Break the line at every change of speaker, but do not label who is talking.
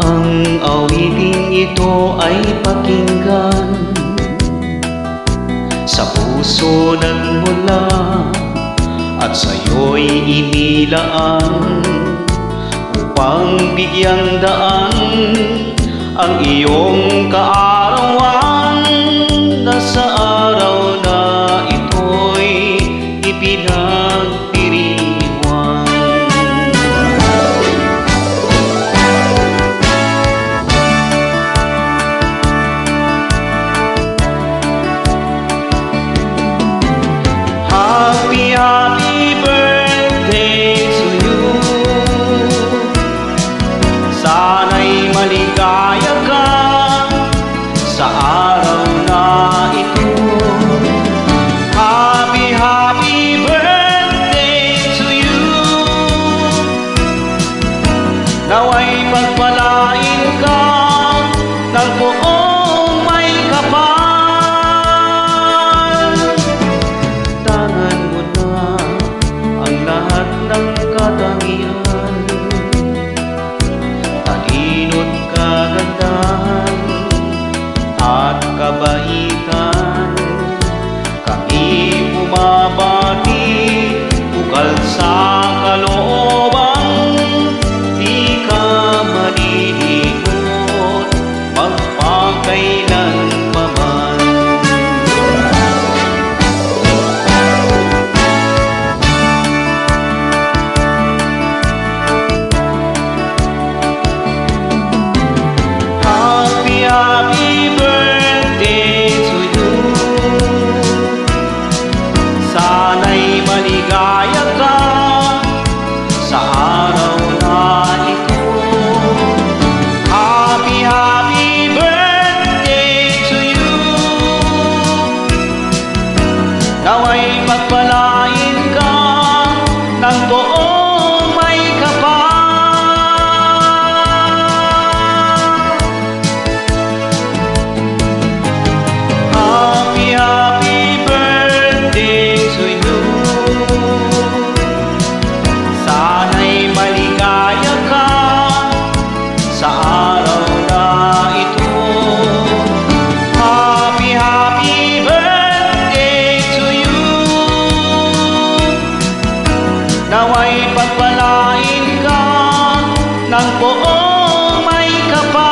ang awiting ito ay pakinggan, sa puso nagmula at sa'yo'y inilaan, upang bigyang daan ang iyong kaarawan, na sa araw na ito'y ipinagdiriwang. Happy, happy birthday to you. Sana'y maligaya ka sa araw na ito. Happy, happy birthday to you. Nawa'y pagpalain ka ng buong may kapal. Tangan mo na ang lahat ng katangian, talino't kagandahan at kabaitan. Kami bumabati, bukal sa kalooban, di ka maliligot magpakailanpaman. Happy, happy birthday to you. Sana'y maligaya ka sa araw na ito. Happy, happy birthday to you. Nawa'y pagpalain ka ng buong may kapal. Happy, happy birthday to you. Sana'y maligaya ka sa araw na ito. Happy, happy birthday to you. Nawa'y pagpalain ka ng buong may kapal.